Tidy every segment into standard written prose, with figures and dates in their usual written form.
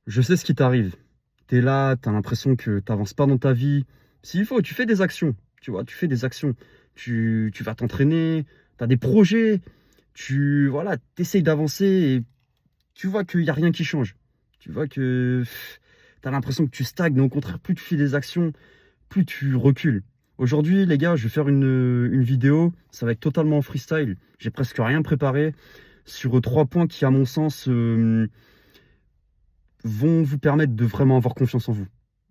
Je sais ce qui t'arrive. Tu es là, tu as l'impression que tu avances pas dans ta vie. S'il faut, tu fais des actions. Tu vois, tu fais des actions. Tu vas t'entraîner, tu as des projets. Voilà, tu essayes d'avancer et tu vois qu'il y a rien qui change. Tu vois que tu as l'impression que tu stagnes, mais au contraire, plus tu fais des actions, plus tu recules. Aujourd'hui, les gars, je vais faire une vidéo. Ça va être totalement en freestyle. J'ai presque rien préparé sur 3 points qui, à mon sens, vont vous permettre de vraiment avoir confiance en vous.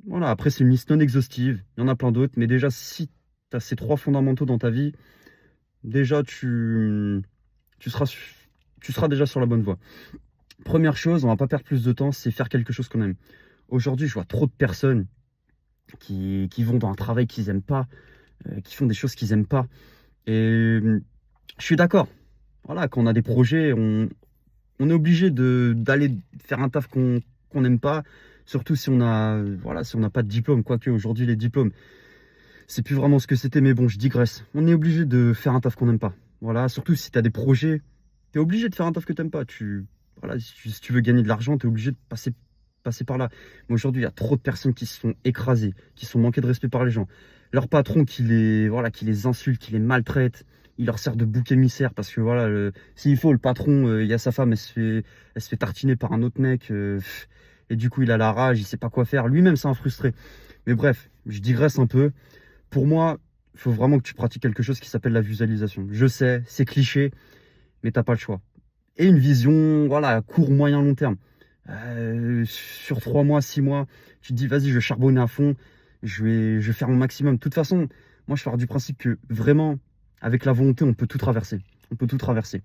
Voilà, après, c'est une liste non exhaustive. Il y en a plein d'autres. Mais déjà, si tu as ces 3 fondamentaux dans ta vie, déjà, tu seras, tu seras déjà sur la bonne voie. Première chose, on va pas perdre plus de temps, c'est faire quelque chose qu'on aime. Aujourd'hui, je vois trop de personnes qui vont dans un travail qu'ils n'aiment pas, qui font des choses qu'ils n'aiment pas. Et je suis d'accord. Voilà, quand on a des projets, on est obligé d'aller faire un taf qu'on n'aime pas, surtout si on a, voilà, si on n'a pas de diplôme. Quoique aujourd'hui, les diplômes, c'est plus vraiment ce que c'était, mais bon, je digresse. On est obligé de faire un taf qu'on n'aime pas. Voilà, surtout si tu as des projets, tu es obligé de faire un taf que tu n'aimes pas. Voilà, si tu veux gagner de l'argent, tu es obligé de passer par là. Mais aujourd'hui, il y a trop de personnes qui se sont écrasées, qui sont manquées de respect par les gens. Leur patron voilà, qui les insulte, qui les maltraite, il leur sert de bouc émissaire parce que voilà, s'il faut, le patron, il y a sa femme, elle se fait tartiner par un autre mec, et du coup, il a la rage, il sait pas quoi faire. Lui-même, c'est un frustré. Mais bref, je digresse un peu. Pour moi, il faut vraiment que tu pratiques quelque chose qui s'appelle la visualisation. Je sais, c'est cliché, mais t'as pas le choix. Et une vision, voilà, à court, moyen, long terme. Sur 3 mois, 6 mois, tu te dis, vas-y, je vais charbonner à fond, je vais faire mon maximum. De toute façon, moi, je pars du principe que vraiment, avec la volonté, on peut tout traverser. On peut tout traverser.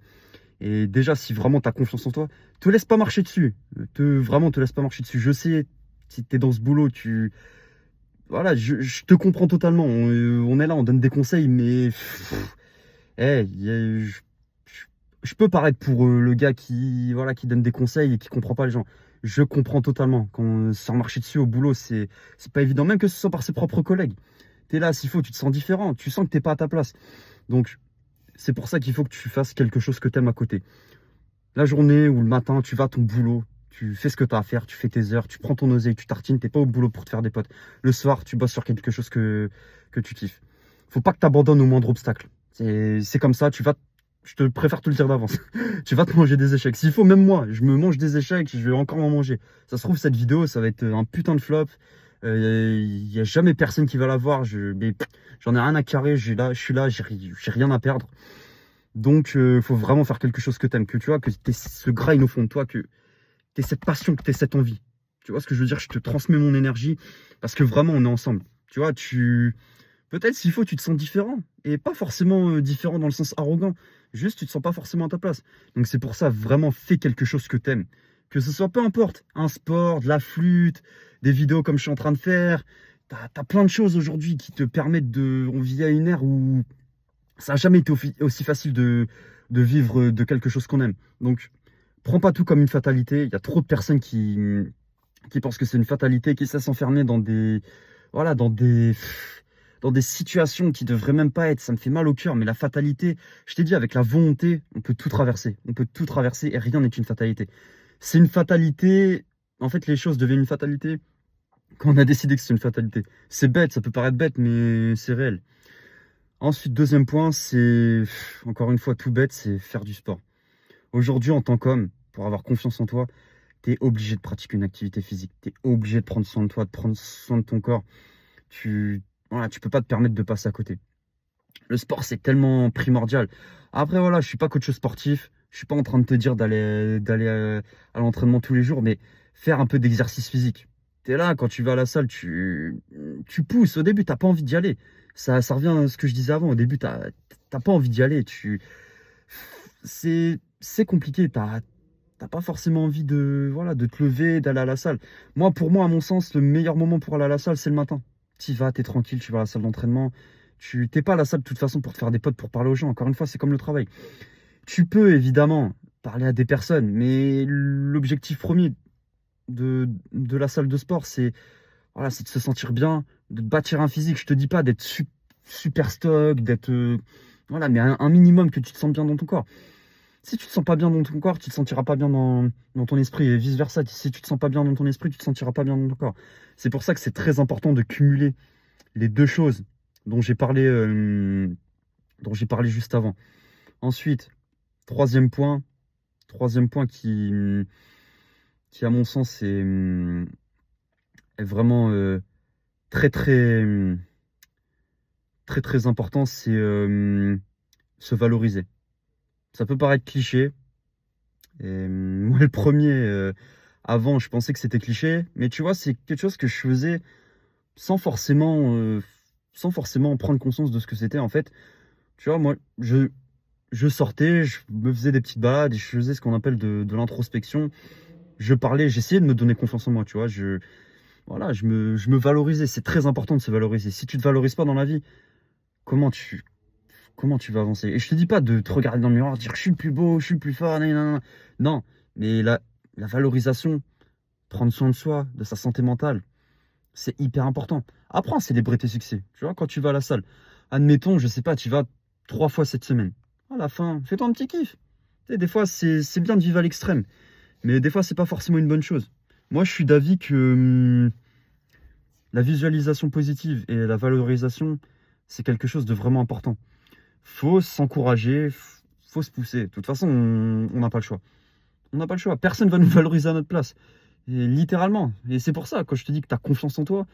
Et déjà, si vraiment tu as confiance en toi, te laisse pas marcher dessus. Vraiment, te laisse pas marcher dessus. Je sais, si tu es dans ce boulot, voilà, je te comprends totalement. On est là, on donne des conseils, mais je peux paraître pour le gars qui, voilà, qui donne des conseils et qui comprend pas les gens. Je comprends totalement. Quand sans marcher dessus au boulot, c'est pas évident, même que ce soit par ses propres collègues. Tu es là, s'il faut, tu te sens différent. Tu sens que t'es pas à ta place. Donc, c'est pour ça qu'il faut que tu fasses quelque chose que tu aimes à côté. La journée ou le matin, tu vas à ton boulot, tu fais ce que tu as à faire, tu fais tes heures, tu prends ton oseille, tu tartines, t'es pas au boulot pour te faire des potes. Le soir, tu bosses sur quelque chose que tu kiffes. Faut pas que tu abandonnes au moindre obstacle. C'est comme ça, je te préfère te le dire d'avance. Tu vas te manger des échecs. S'il faut, même moi, je me mange des échecs, je vais encore en manger. Ça se trouve, cette vidéo, ça va être un putain de flop. Il y a jamais personne qui va la voir. Mais j'en ai rien à carrer. Je suis là, j'ai rien à perdre. Donc, il faut vraiment faire quelque chose que tu aimes, que tu vois, que tu aies ce grind au fond de toi, que tu aies cette passion, que tu aies cette envie. Tu vois ce que je veux dire? Je te transmets mon énergie parce que vraiment, on est ensemble. Tu vois, peut-être s'il faut, tu te sens différent. Et pas forcément différent dans le sens arrogant. Juste, tu te sens pas forcément à ta place. Donc, c'est pour ça, vraiment, fais quelque chose que tu aimes. Que ce soit peu importe, un sport, de la flûte, des vidéos comme je suis en train de faire. T'as plein de choses aujourd'hui qui te permettent de. On vit à une ère où ça n'a jamais été aussi facile de vivre de quelque chose qu'on aime. Donc, prends pas tout comme une fatalité. Il y a trop de personnes qui pensent que c'est une fatalité, qui se laissent enfermer voilà, dans des situations qui devraient même pas être. Ça me fait mal au cœur, mais la fatalité, je t'ai dit, avec la volonté, on peut tout traverser. On peut tout traverser et rien n'est une fatalité. C'est une fatalité. En fait, les choses deviennent une fatalité quand on a décidé que c'est une fatalité. C'est bête, ça peut paraître bête, mais c'est réel. Ensuite, deuxième point, c'est encore une fois tout bête, c'est faire du sport. Aujourd'hui, en tant qu'homme, pour avoir confiance en toi, tu es obligé de pratiquer une activité physique. Tu es obligé de prendre soin de toi, de prendre soin de ton corps. Voilà, tu peux pas te permettre de passer à côté. Le sport, c'est tellement primordial. Après, voilà, je suis pas coach sportif. Je suis pas en train de te dire d'aller à l'entraînement tous les jours, mais faire un peu d'exercice physique. Tu es là, quand tu vas à la salle, tu pousses. Au début, t'as pas envie d'y aller. Ça revient à ce que je disais avant. Au début, t'as pas envie d'y aller. C'est compliqué. T'as pas forcément envie voilà, de te lever, d'aller à la salle. Pour moi, à mon sens, le meilleur moment pour aller à la salle, c'est le matin. Tu y vas, t'es tranquille, tu vas à la salle d'entraînement. Tu t'es pas à la salle de toute façon pour te faire des potes, pour parler aux gens. Encore une fois, c'est comme le travail. Tu peux évidemment parler à des personnes, mais l'objectif premier de la salle de sport, c'est voilà, c'est de se sentir bien, de bâtir un physique. Je te dis pas d'être super stock, d'être voilà, mais un minimum que tu te sens bien dans ton corps. Si tu te sens pas bien dans ton corps, tu te sentiras pas bien dans ton esprit et vice versa. Si tu te sens pas bien dans ton esprit, tu te sentiras pas bien dans ton corps. C'est pour ça que c'est très important de cumuler les deux choses dont j'ai parlé, juste avant. Ensuite, troisième point, qui à mon sens est vraiment très très important, c'est se valoriser. Ça peut paraître cliché. Et moi, le premier, avant, je pensais que c'était cliché, mais tu vois, c'est quelque chose que je faisais sans forcément, sans forcément prendre conscience de ce que c'était en fait. Tu vois, moi, je sortais, je me faisais des petites balades et je faisais ce qu'on appelle de l'introspection. Je parlais, j'essayais de me donner confiance en moi, tu vois. Voilà, je me valorisais. C'est très important de se valoriser. Si tu te valorises pas dans la vie, comment tu, comment tu vas avancer? Et je te dis pas de te regarder dans le miroir, dire je suis le plus beau, je suis le plus fort, nanana. Non, mais la valorisation, prendre soin de soi, de sa santé mentale, c'est hyper important. Apprends à célébrer tes succès. Tu vois, quand tu vas à la salle, admettons, je sais pas, tu vas 3 fois cette semaine. À la fin, fais-toi un petit kiff. Tu sais, des fois, c'est bien de vivre à l'extrême, mais des fois, c'est pas forcément une bonne chose. Moi, je suis d'avis que la visualisation positive et la valorisation, c'est quelque chose de vraiment important. Faut s'encourager, faut se pousser. De toute façon, on n'a pas le choix. On n'a pas le choix. Personne va nous valoriser à notre place. Et littéralement. Et c'est pour ça, quand je te dis que tu as confiance en toi,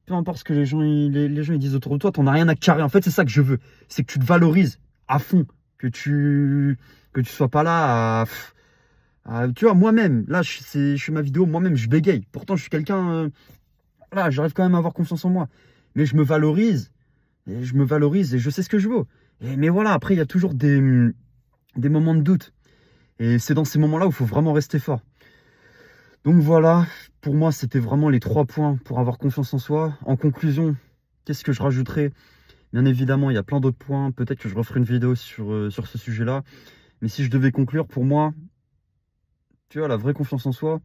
peu importe ce que les gens ils disent autour de toi, t'en as rien à carrer. En fait, c'est ça que je veux. C'est que tu te valorises à fond. Que tu sois pas là tu vois, moi-même, là, je fais ma vidéo, moi-même, je bégaye. Pourtant, je suis quelqu'un. Voilà, j'arrive quand même à avoir confiance en moi. Mais je me valorise. Et je me valorise et je sais ce que je vaux. Mais voilà, après, il y a toujours des moments de doute. Et c'est dans ces moments-là où il faut vraiment rester fort. Donc voilà, pour moi, c'était vraiment les 3 points pour avoir confiance en soi. En conclusion, qu'est-ce que je rajouterais? Bien évidemment, il y a plein d'autres points. Peut-être que je referai une vidéo sur ce sujet-là. Mais si je devais conclure, pour moi, tu vois, la vraie confiance en soi,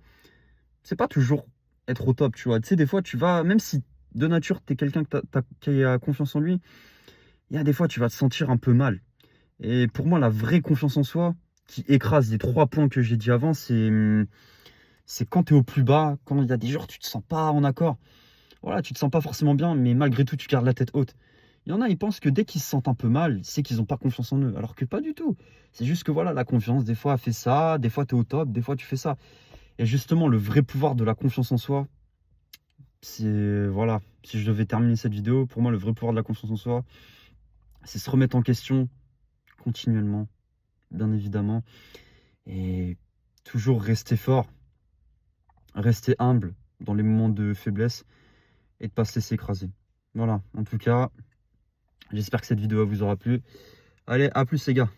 c'est pas toujours être au top, tu vois. Tu sais, des fois, tu vas, même si de nature, tu es quelqu'un qui a confiance en lui, il y a des fois, tu vas te sentir un peu mal. Et pour moi, la vraie confiance en soi, qui écrase les 3 points que j'ai dit avant, c'est quand tu es au plus bas, quand il y a des jours, tu te sens pas en accord. Voilà, tu te sens pas forcément bien, mais malgré tout, tu gardes la tête haute. Il y en a, ils pensent que dès qu'ils se sentent un peu mal, c'est qu'ils n'ont pas confiance en eux. Alors que pas du tout. C'est juste que voilà, la confiance, des fois, elle fait ça, des fois, tu es au top, des fois, tu fais ça. Et justement, le vrai pouvoir de la confiance en soi, c'est, voilà, si je devais terminer cette vidéo, pour moi, le vrai pouvoir de la confiance en soi, c'est se remettre en question continuellement, bien évidemment. Et toujours rester fort, rester humble dans les moments de faiblesse et de pas se laisser écraser. Voilà, en tout cas, j'espère que cette vidéo vous aura plu. Allez, à plus les gars.